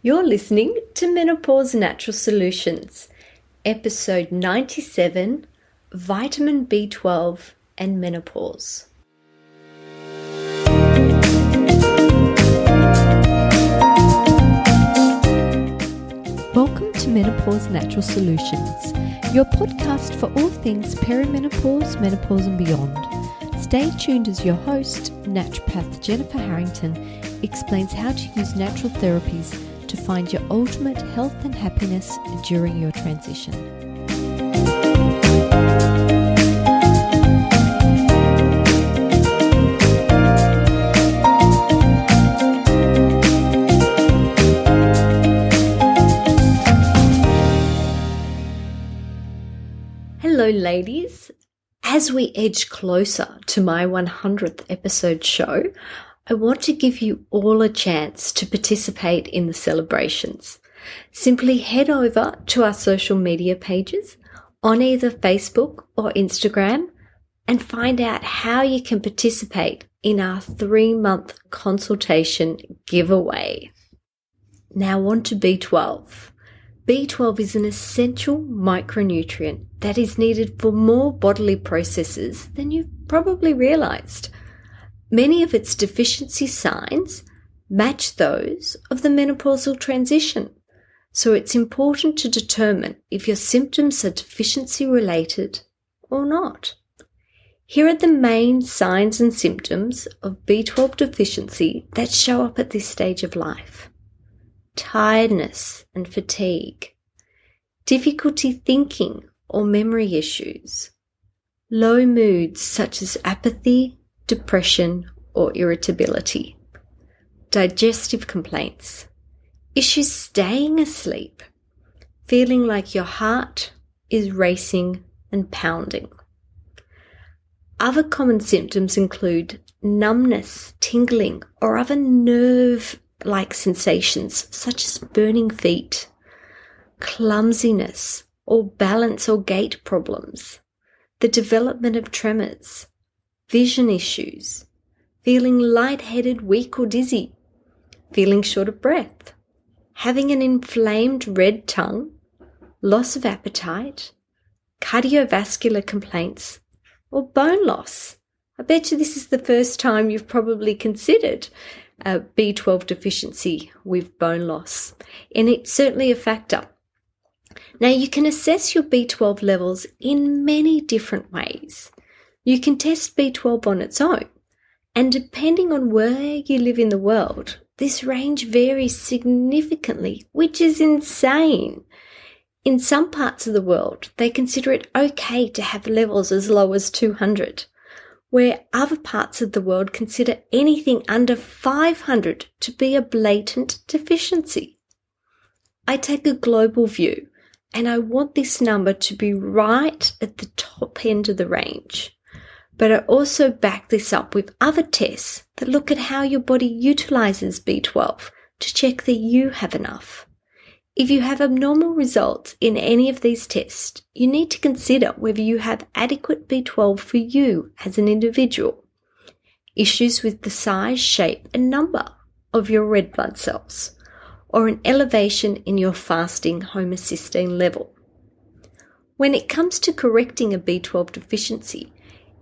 You're listening to Menopausenaturalsolutions, episode 97, Vitamin B12 and Menopause. Welcome to Menopause Natural Solutions, your podcast for all things perimenopause, menopause and beyond. Stay tuned as your host, Naturopath Jennifer Harrington, explains how to use natural therapies to find your ultimate health and happiness during your transition. Hello ladies, as we edge closer to my 100th episode show, I want to give you all a chance to participate in the celebrations. Simply head over to our social media pages on either Facebook or Instagram and find out how you can participate in our 3-month consultation giveaway. Now on to B12. B12 is an essential micronutrient that is needed for more bodily processes than you've probably realized. Many of its deficiency signs match those of the menopausal transition, so it's important to determine if your symptoms are deficiency-related or not. Here are the main signs and symptoms of B12 deficiency that show up at this stage of life. Tiredness and fatigue, difficulty thinking or memory issues, low moods such as apathy, depression or irritability, digestive complaints, issues staying asleep, feeling like your heart is racing and pounding. Other common symptoms include numbness, tingling, or other nerve-like sensations such as burning feet, clumsiness or balance or gait problems, the development of tremors, vision issues, feeling lightheaded, weak or dizzy, feeling short of breath, having an inflamed red tongue, loss of appetite, cardiovascular complaints, or bone loss. I bet you this is the first time you've probably considered B12 deficiency with bone loss, and it's certainly a factor. Now you can assess your B12 levels in many different ways. You can test B12 on its own, and depending on where you live in the world, this range varies significantly, which is insane. In some parts of the world, they consider it okay to have levels as low as 200, where other parts of the world consider anything under 500 to be a blatant deficiency. I take a global view, and I want this number to be right at the top end of the range. But I also back this up with other tests that look at how your body utilizes B12 to check that you have enough. If you have abnormal results in any of these tests, you need to consider whether you have adequate B12 for you as an individual. Issues with the size, shape, and number of your red blood cells, or an elevation in your fasting homocysteine level. When it comes to correcting a B12 deficiency,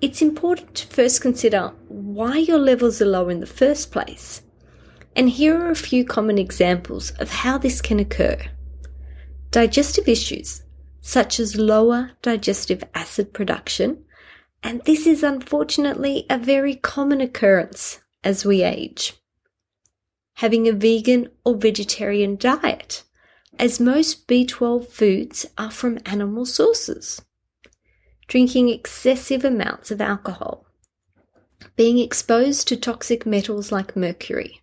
it's important to first consider why your levels are low in the first place. And here are a few common examples of how this can occur. Digestive issues, such as lower digestive acid production, and this is unfortunately a very common occurrence as we age. Having a vegan or vegetarian diet, as most B12 foods are from animal sources. Drinking excessive amounts of alcohol, being exposed to toxic metals like mercury,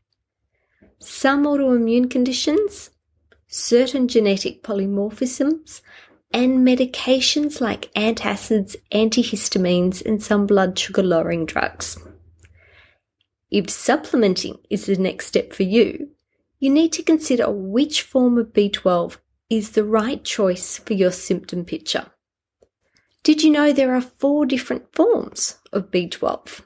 some autoimmune conditions, certain genetic polymorphisms, and medications like antacids, antihistamines, and some blood sugar lowering drugs. If supplementing is the next step for you, you need to consider which form of B12 is the right choice for your symptom picture. Did you know there are 4 different forms of B12?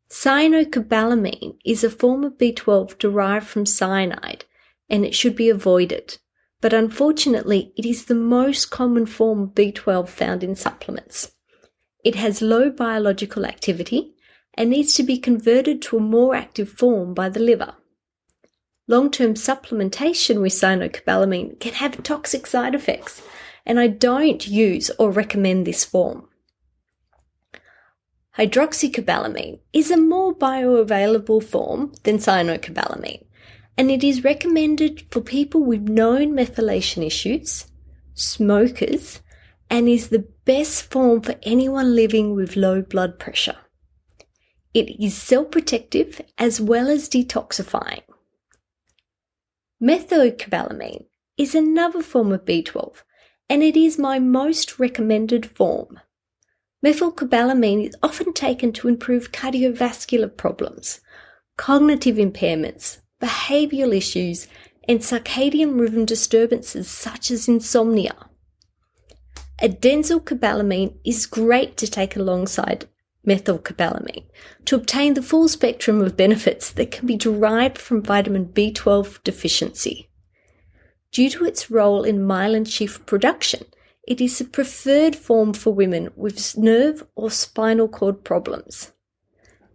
Cyanocobalamin is a form of B12 derived from cyanide and it should be avoided. But unfortunately, it is the most common form of B12 found in supplements. It has low biological activity and needs to be converted to a more active form by the liver. Long-term supplementation with cyanocobalamin can have toxic side effects, and I don't use or recommend this form. Hydroxycobalamin is a more bioavailable form than cyanocobalamin, and it is recommended for people with known methylation issues, smokers, and is the best form for anyone living with low blood pressure. It is cell-protective as well as detoxifying. Methylcobalamin is another form of B12, and it is my most recommended form. Methylcobalamin is often taken to improve cardiovascular problems, cognitive impairments, behavioural issues, and circadian rhythm disturbances such as insomnia. Adenzylcobalamin is great to take alongside methylcobalamin to obtain the full spectrum of benefits that can be derived from vitamin B12 deficiency. Due to its role in myelin sheath production, it is the preferred form for women with nerve or spinal cord problems.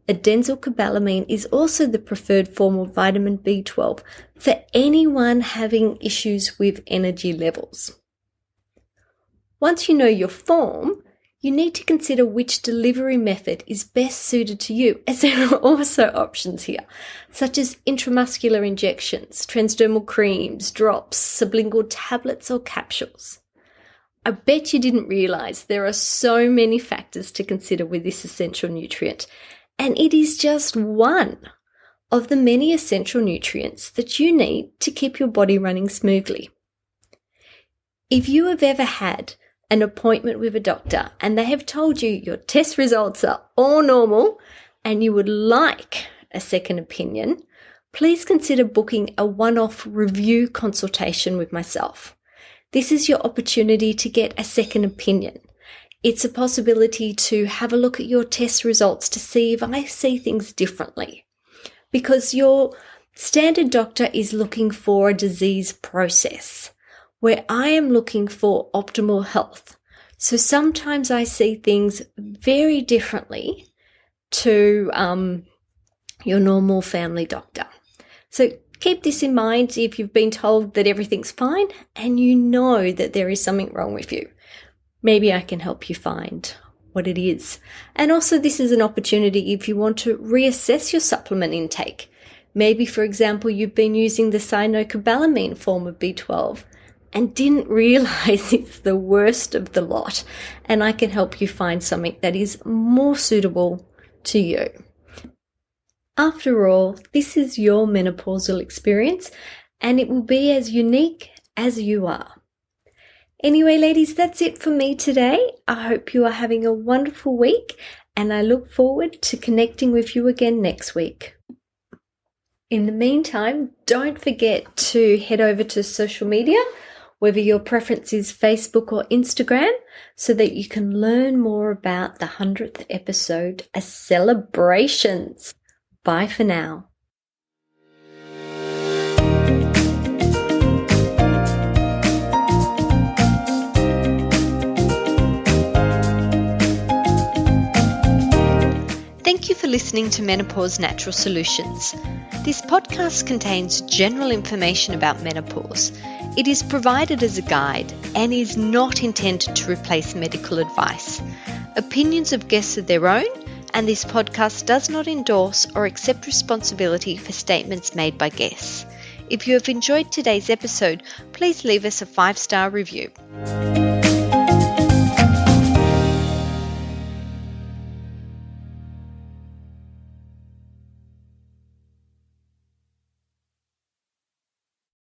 Adenzylcobalamin is also the preferred form of vitamin B12 for anyone having issues with energy levels. Once you know your form, you need to consider which delivery method is best suited to you, as there are also options here, such as intramuscular injections, transdermal creams, drops, sublingual tablets, or capsules. I bet you didn't realise there are so many factors to consider with this essential nutrient, and it is just one of the many essential nutrients that you need to keep your body running smoothly. If you have ever had an appointment with a doctor and they have told you your test results are all normal and you would like a second opinion, please consider booking a one-off review consultation with myself. This is your opportunity to get a second opinion. It's a possibility to have a look at your test results to see if I see things differently, because your standard doctor is looking for a disease process, where I am looking for optimal health. So sometimes I see things very differently to your normal family doctor. So keep this in mind if you've been told that everything's fine and you know that there is something wrong with you. Maybe I can help you find what it is. And also this is an opportunity if you want to reassess your supplement intake. Maybe, for example, you've been using the cyanocobalamin form of B12 and didn't realize it's the worst of the lot, and I can help you find something that is more suitable to you. After all, this is your menopausal experience, and it will be as unique as you are. Anyway, ladies, that's it for me today. I hope you are having a wonderful week, and I look forward to connecting with you again next week. In the meantime, don't forget to head over to social media, whether your preference is Facebook or Instagram, so that you can learn more about the 100th episode as celebrations. Bye for now. Thank you for listening to Menopause Natural Solutions. This podcast contains general information about menopause. It is provided as a guide and is not intended to replace medical advice. Opinions of guests are their own, and this podcast does not endorse or accept responsibility for statements made by guests. If you have enjoyed today's episode, please leave us a 5-star review.